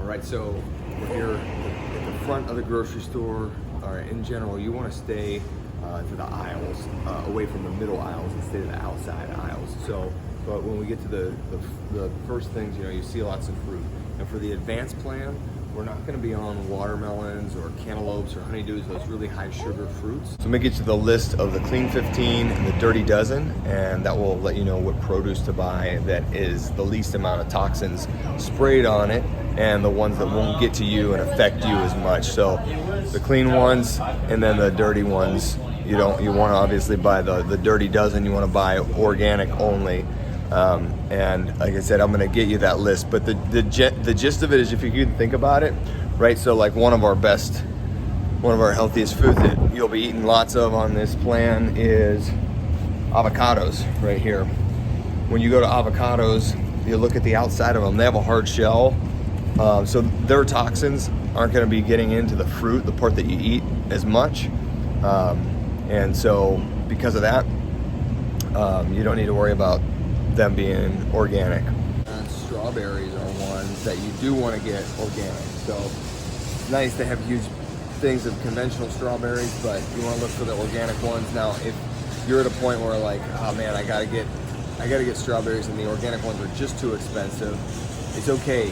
right, so we're here at the front of the grocery store. All right, in general, you want to stay to the aisles, away from the middle aisles and stay to the outside aisles. So, but when we get to the first things, you know, you see lots of fruit. And for the advanced plan, we're not going to be on watermelons or cantaloupes or honeydews, those really high sugar fruits. So I'm going to get you the list of the clean 15 and the dirty dozen, and that will let you know what produce to buy that is the least amount of toxins sprayed on it and the ones that won't get to you and affect you as much. So the clean ones and then the dirty ones, you want to obviously buy the dirty dozen. You want to buy organic only. And like I said, I'm going to get you that list, but the gist of it is, if you can think about it, right? So like one of our healthiest foods that you'll be eating lots of on this plan is avocados right here. When you go to avocados, you look at the outside of them, they have a hard shell. So their toxins aren't going to be getting into the fruit, the part that you eat, as much. And so because of that, you don't need to worry about them being organic. Strawberries are ones that you do want to get organic. So it's nice to have huge things of conventional strawberries, but you want to look for the organic ones. Now, if you're at a point where like, oh man, I gotta get strawberries and the organic ones are just too expensive, it's okay.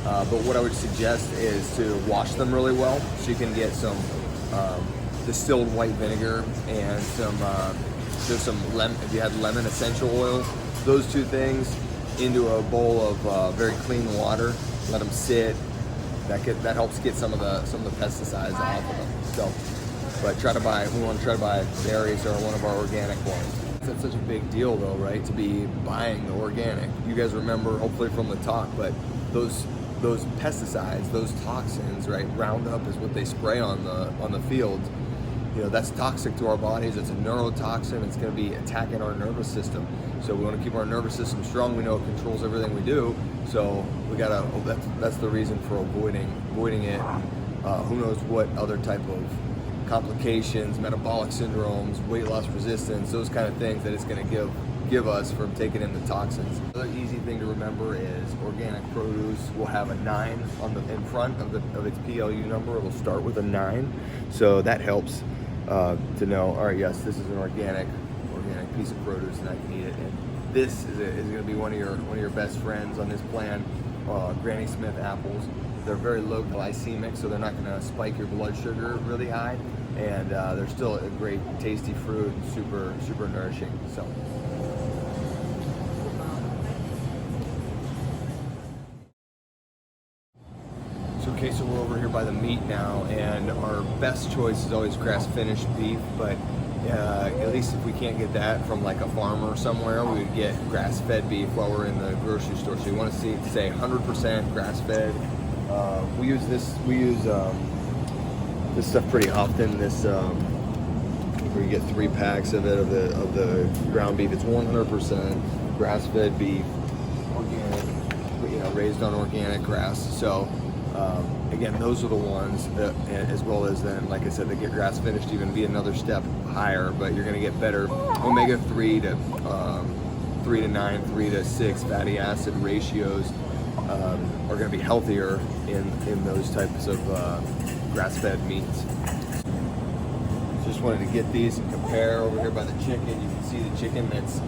But what I would suggest is to wash them really well, so you can get some distilled white vinegar and some lemon, if you have lemon essential oil, those two things into a bowl of very clean water. Let them sit. That helps get some of the pesticides off of them. So, but we want to try to buy berries that are one of our organic ones. That's such a big deal, though, right? To be buying the organic. You guys remember, hopefully from the talk, but those pesticides, those toxins, right? Roundup is what they spray on the fields. You know, that's toxic to our bodies. It's a neurotoxin. It's going to be attacking our nervous system. So we want to keep our nervous system strong. We know it controls everything we do. So we gotta. That's the reason for avoiding it. Who knows what other type of complications, metabolic syndromes, weight loss resistance, those kind of things that it's going to give us from taking in the toxins. Another easy thing to remember is organic produce will have a 9 in front of its PLU number. It will start with a 9, so that helps to know. All right, yes, this is an organic piece of produce, and I can eat it. And this is going to be one of your best friends on this plan. Granny Smith apples. They're very low glycemic, so they're not going to spike your blood sugar really high, and they're still a great, tasty fruit, and super nourishing. So. Okay, so we're over here by the meat now, and our best choice is always grass-finished beef, but at least if we can't get that from like a farmer somewhere, we would get grass-fed beef while we're in the grocery store. So you want to say 100% grass-fed. We use this stuff pretty often. This where you get 3 packs of it of the ground beef. It's 100% grass-fed beef, organic, raised on organic grass. So. Again, those are the ones that, as well as then, like I said, they get grass finished, even be another step higher, but you're going to get better omega-3 to 3 to 9, 3 to 6 fatty acid ratios are going to be healthier in those types of grass-fed meats. Just wanted to get these and compare. Over here by the chicken, you can see the chicken that's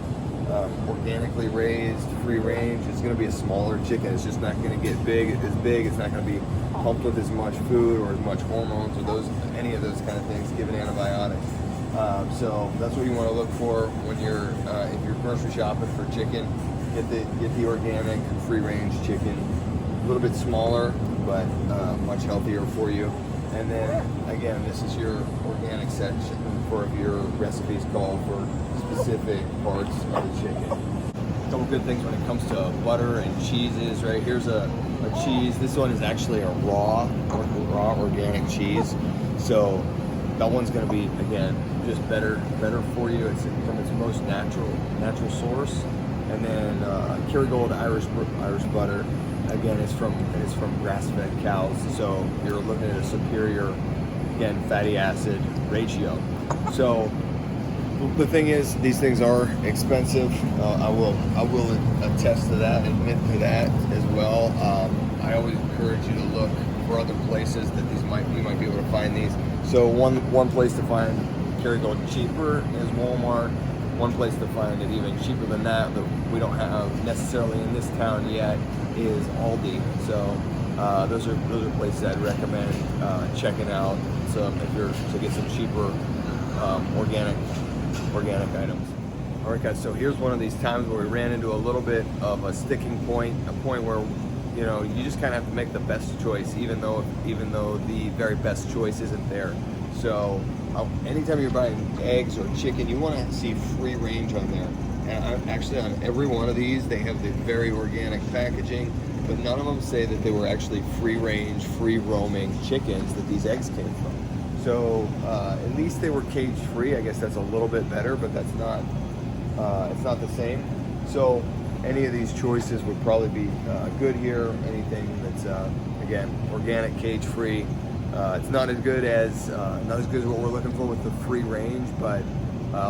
organically raised, free range. It's going to be a smaller chicken. It's just not going to get big. It's not going to be pumped with as much food or as much hormones or any of those kind of things, given antibiotics. So that's what you want to look for when if you're grocery shopping for chicken. Get the organic, free range chicken. A little bit smaller, but much healthier for you. And then again, this is your organic section for if your recipes call for specific parts of the chicken. A couple good things when it comes to butter and cheeses, right? Here's a cheese. This one is actually a raw organic cheese. So that one's going to be, again, just better for you. It's from its most natural source. And then Kerrygold Irish butter, again, it's from grass-fed cows. So you're looking at a superior, again, fatty acid ratio. So the thing is, these things are expensive. I will attest to that, admit to that as well. I always encourage you to look for other places that you might be able to find these. So one place to find Kerrygold cheaper is Walmart. One place to find it even cheaper than that we don't have necessarily in this town yet is Aldi. So those are places I'd recommend checking out. So if you're to get some cheaper organic items. All right, guys. So here's one of these times where we ran into a little bit of a sticking point, a point where you just kind of have to make the best choice, even though the very best choice isn't there. So anytime you're buying eggs or chicken, you want to see free range on there. And actually, on every one of these, they have the very organic packaging, but none of them say that they were actually free range, free roaming chickens that these eggs came from. So at least they were cage free. I guess that's a little bit better, but that's not. It's not the same. So any of these choices would probably be good here. Anything that's again organic, cage free. It's not as good as what we're looking for with the free range, but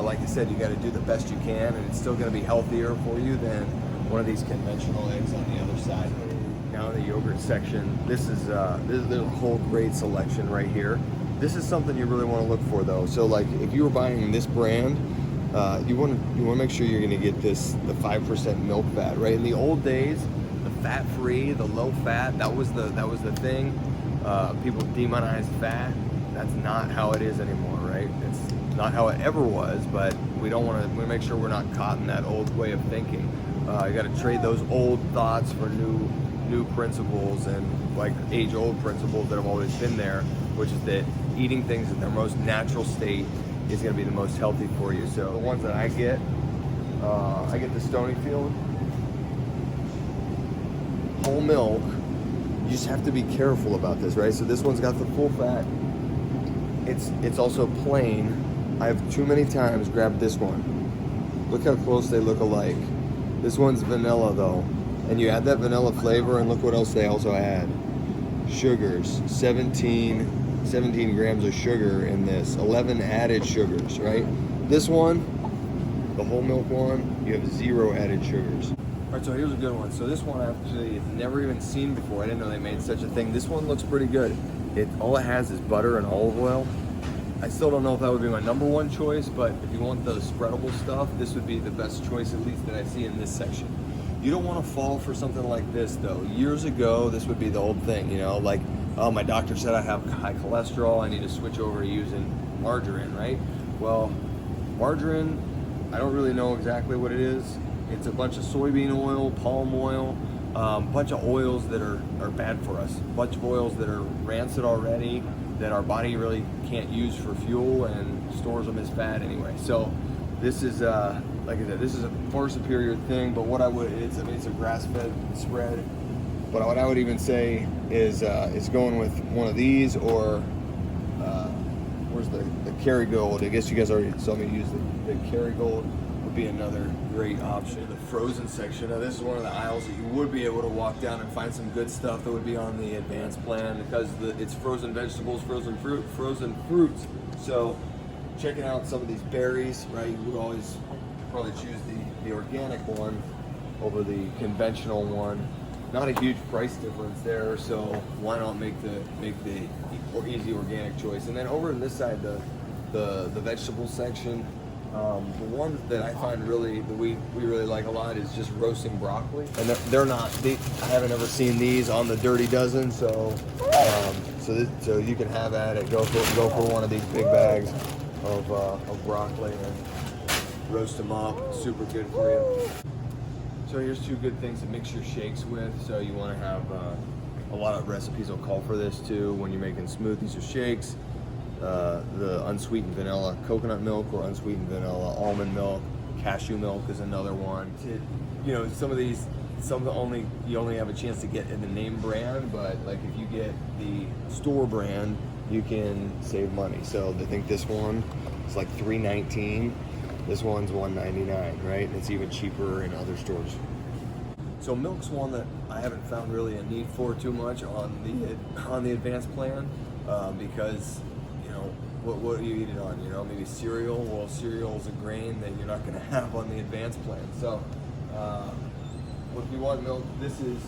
like I said, you got to do the best you can, and it's still going to be healthier for you than one of these conventional eggs on the other side. Now in the yogurt section, there's a whole great selection right here. This is something you really want to look for though. So like if you were buying this brand, you want to make sure you're going to get the 5% milk fat, right? In the old days, the fat-free, the low-fat, that was the thing. People demonized fat. That's not how it is anymore, right? It's not how it ever was, but we want to make sure we're not caught in that old way of thinking. You got to trade those old thoughts for new principles, and like age-old principles that have always been there, which is that eating things in their most natural state is going to be the most healthy for you. So the ones that I get the Stonyfield whole milk. You just have to be careful about this, right? So this one's got the full fat. It's also plain. I've too many times grabbed this one. Look how close they look alike. This one's vanilla though, and you add that vanilla flavor, and look what else they also add. Sugars, 17 grams of sugar in this, 11 added sugars, right? This one, the whole milk one, you have 0 added sugars. All right, so here's a good one. So this one I actually have never even seen before. I didn't know they made such a thing. This one looks pretty good. All it has is butter and olive oil. I still don't know if that would be my number one choice, but if you want the spreadable stuff, this would be the best choice, at least that I see in this section. You don't want to fall for something like this though. Years ago, this would be the old thing, like, oh, my doctor said I have high cholesterol, I need to switch over to using margarine, right? Well, margarine, I don't really know exactly what it is. It's a bunch of soybean oil, palm oil, bunch of oils that are bad for us. Bunch of oils that are rancid already, that our body really can't use for fuel and stores them as fat anyway. So this is, like I said, this is a far superior thing, but it's a grass-fed spread. But what I would even say is going with one of these, or where's the Kerrygold? I guess you guys already saw me use the Kerrygold. Would be another great option. The frozen section. Now this is one of the aisles that you would be able to walk down and find some good stuff that would be on the advanced plan, because it's frozen vegetables, frozen fruit, frozen fruits. So checking out some of these berries, right? You would always probably choose the organic one over the conventional one. Not a huge price difference there, so why not make the easy organic choice? And then over on this side, the vegetable section, the one that I find that we really like a lot is just roasting broccoli. And I haven't ever seen these on the Dirty Dozen, so you can have at it. Go for one of these big bags of broccoli and roast them up. Super good for you. So here's 2 good things to mix your shakes with. So you want to have a lot of recipes will call for this too when you're making smoothies or shakes. The unsweetened vanilla coconut milk, or unsweetened vanilla almond milk. Cashew milk is another one. Some of these, you only have a chance to get in the name brand, but like if you get the store brand, you can save money. So I think this one is like $3.19. This one's $1.99, right? It's even cheaper in other stores. So milk's one that I haven't found really a need for too much on the advanced plan, because what do you eat it on? Maybe cereal. Well, cereal is a grain that you're not going to have on the advanced plan. So if you want milk, this is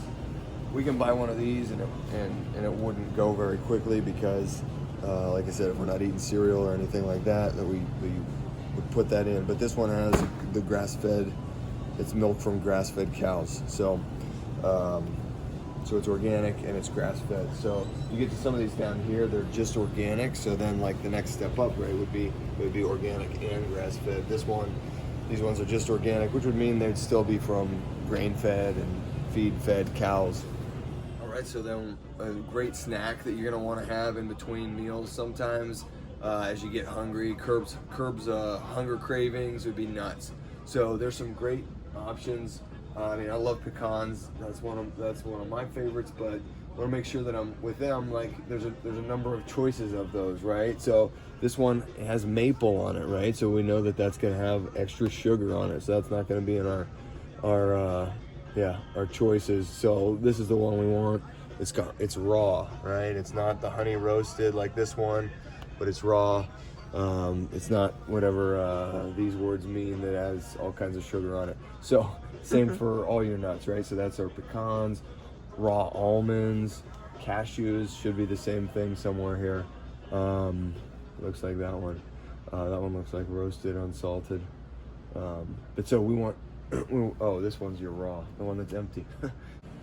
we can buy one of these and it wouldn't go very quickly because, like I said, if we're not eating cereal or anything like that, we would put that in. But this one has the grass-fed. It's milk from grass-fed cows. So it's organic and it's grass-fed. So you get to some of these down here, they're just organic. So then like the next step up, right, would be organic and grass-fed. These ones are just organic, which would mean they'd still be from grain-fed and feed-fed cows. All right, so then a great snack that you're gonna want to have in between meals sometimes as you get hungry, curbs hunger cravings would be nuts. So there's some great options. I mean, I love pecans. That's one of my favorites, but I want to make sure that I'm with them. Like, there's a number of choices of those, right? So this one has maple on it, right? So we know that that's going to have extra sugar on it. So that's not going to be in our choices. So this is the one we want. It's raw, right? It's not the honey roasted like this one, but it's raw. It's not whatever these words mean that has all kinds of sugar on it. So same for all your nuts, right? So that's our pecans, raw almonds, cashews should be the same thing somewhere here. Looks like that one. That one looks like roasted, unsalted. But so we want, oh, this one's your raw, the one that's empty.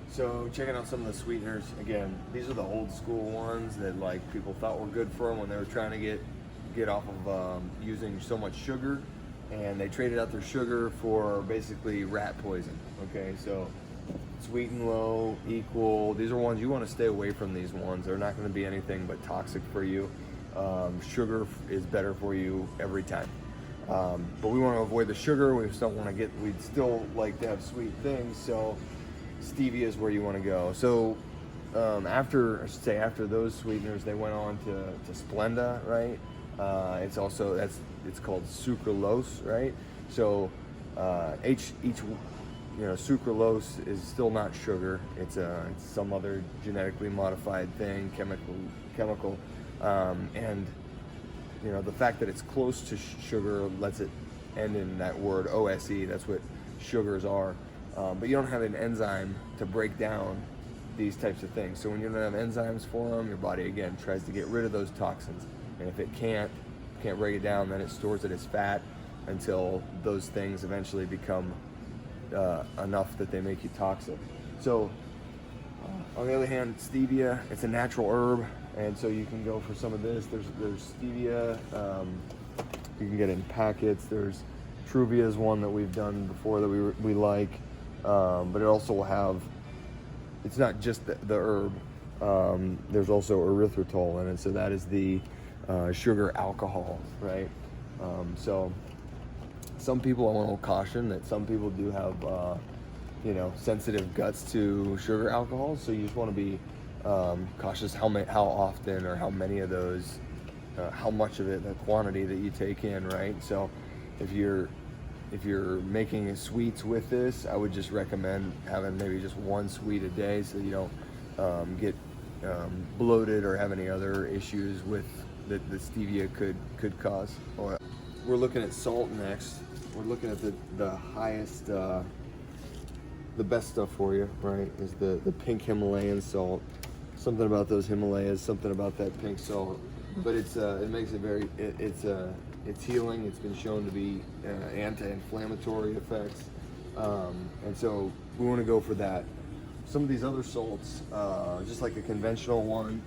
So checking out some of the sweeteners. Again, these are the old school ones that like people thought were good for them when they were trying to get off of using so much sugar, and they traded out their sugar for basically rat poison. Okay, so sweet and low, equal. These are ones you want to stay away from. These ones, they're not going to be anything but toxic for you. Sugar is better for you every time, but we want to avoid the sugar. We still want to get. We'd still like to have sweet things, so stevia is where you want to go. So after those sweeteners, they went on to Splenda, right? It's called sucralose, right? So sucralose is still not sugar. It's some other genetically modified thing, chemical, and the fact that it's close to sugar lets it end in that word OSE. That's what sugars are. But you don't have an enzyme to break down these types of things. So when you don't have enzymes for them, your body again tries to get rid of those toxins. And if it can't break it down, then it stores it as fat until those things eventually become enough that they make you toxic. So on the other hand, stevia, it's a natural herb, and so you can go for some of this. There's stevia, you can get it in packets. There's Truvia is one that we've done before that we like, but it also will have, it's not just the herb, there's also erythritol in it, so that is the sugar alcohol, right? So some people, I want to caution that some people do have sensitive guts to sugar alcohol, so you just want to be cautious how often or how many of those, how much of it, the quantity that you take in, right? So if you're making sweets with this, I would just recommend having maybe just one sweet a day so you don't get bloated or have any other issues with that the stevia could cause. We're looking at salt next. We're looking at the highest, the best stuff for you, right? Is the pink Himalayan salt. Something about those Himalayas, something about that pink salt. But it makes it very, it's healing. It's been shown to be anti-inflammatory effects, and so we want to go for that. Some of these other salts, just like a conventional one,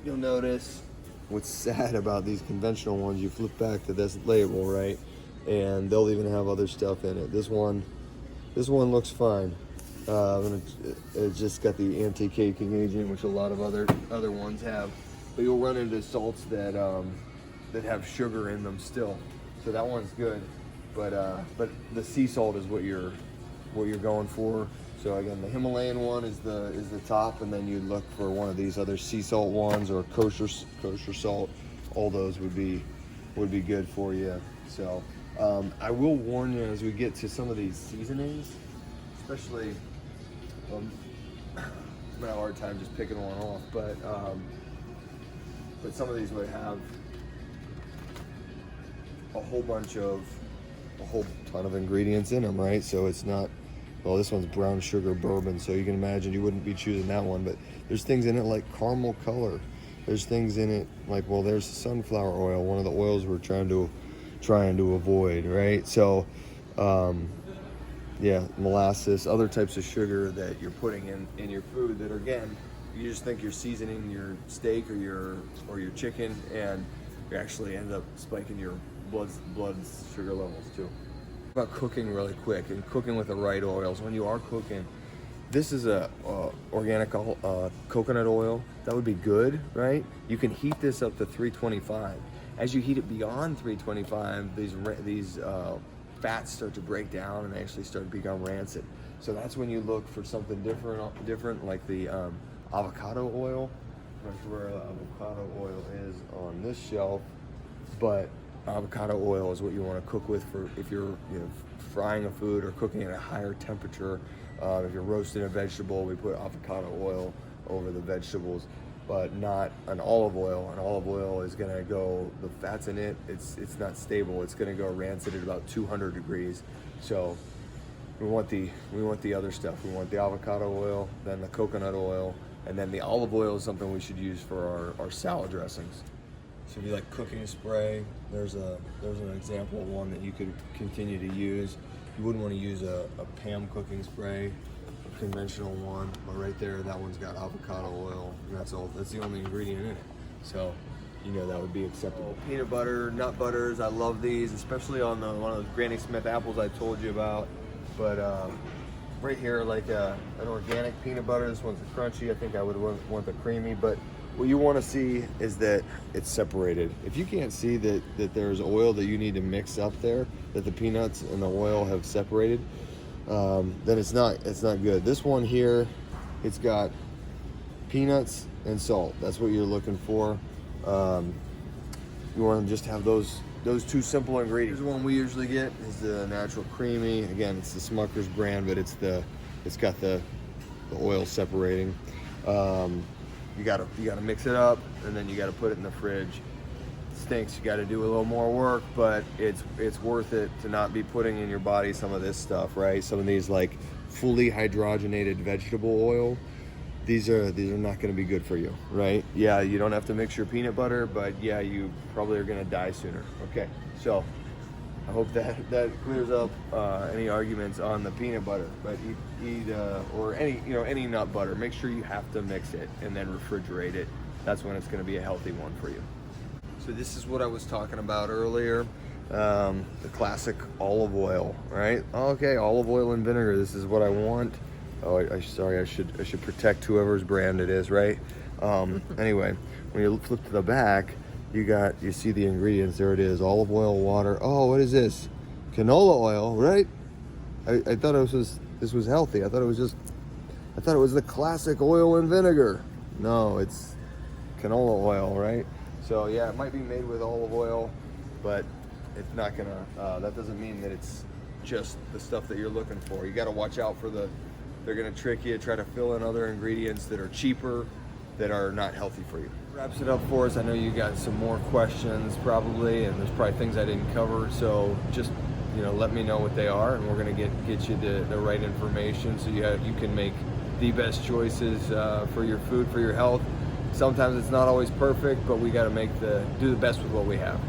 you'll notice what's sad about these conventional ones. You flip back to this label, right, and they'll even have other stuff in it. This one looks fine. It's just got the anti-caking agent, which a lot of other ones have. But you'll run into salts that have sugar in them still, so that one's good. But the sea salt is what you're going for. So again, the Himalayan one is the top, and then you look for one of these other sea salt ones or kosher salt. All those would be good for you. So I will warn you as we get to some of these seasonings, especially. I'm gonna have a hard time just picking one off, but some of these would have a whole ton of ingredients in them, right? So it's not well, this one's brown sugar bourbon, so you can imagine you wouldn't be choosing that one, but there's things in it like caramel color. There's things in it like, well, there's sunflower oil, one of the oils we're trying to avoid, right? So, yeah, molasses, other types of sugar that you're putting in your food that, again, you just think you're seasoning your steak or your chicken, and you actually end up spiking your blood sugar levels too. About cooking really quick and cooking with the right oils. When you are cooking, this is a organic coconut oil. That would be good, right? You can heat this up to 325. As you heat it beyond 325, these fats start to break down and actually start to become rancid. So that's when you look for something different like the avocado oil. I'm not sure where avocado oil is on this shelf, but avocado oil is what you want to cook with for if you're frying a food or cooking at a higher temperature. If you're roasting a vegetable, we put avocado oil over the vegetables, but not an olive oil. An olive oil is gonna go, the fats in it, it's not stable. It's gonna go rancid at about 200 degrees. So we want the other stuff. We want the avocado oil, then the coconut oil, and then the olive oil is something we should use for our salad dressings. So if you like cooking spray, there's an example of one that you could continue to use. You wouldn't want to use a Pam cooking spray, a conventional one, but right there, that one's got avocado oil, and that's the only ingredient in it. So, that would be acceptable. Peanut butter, nut butters, I love these, especially on one of those Granny Smith apples I told you about. But right here, like an organic peanut butter, this one's crunchy. I think I would want the creamy, but what you want to see is that it's separated. If you can't see that there's oil that you need to mix up there, that the peanuts and the oil have separated, then it's not good. This one here, it's got peanuts and salt. That's what you're looking for. You want to just have those two simple ingredients. Here's one we usually get is the natural creamy. Again, it's the Smucker's brand, but it's got the oil separating. You gotta mix it up, and then you gotta put it in the fridge. It stinks. You gotta do a little more work, but it's worth it to not be putting in your body some of this stuff, right? Some of these like fully hydrogenated vegetable oil. These are not going to be good for you, right? Yeah, you don't have to mix your peanut butter, but yeah, you probably are going to die sooner. Okay, so I hope that clears up any arguments on the peanut butter. But eat or any nut butter. Make sure you have to mix it and then refrigerate it. That's when it's going to be a healthy one for you. So this is what I was talking about earlier. The classic olive oil, right? Okay, olive oil and vinegar. This is what I want. Oh, I should protect whoever's brand it is, right? Anyway, when you flip to the back, you see the ingredients. There it is: olive oil, water. Oh, what is this? Canola oil, right? I thought this was healthy. I thought it was the classic oil and vinegar. No, it's canola oil, right? So yeah, it might be made with olive oil, but it's not gonna. That doesn't mean that it's just the stuff that you're looking for. You got to watch out for they're gonna trick you, try to fill in other ingredients that are cheaper, that are not healthy for you. Wraps it up for us. I know you got some more questions probably, and there's probably things I didn't cover. So just let me know what they are, and we're gonna get you the right information so you can make the best choices for your food, for your health. Sometimes it's not always perfect, but we got to do the best with what we have.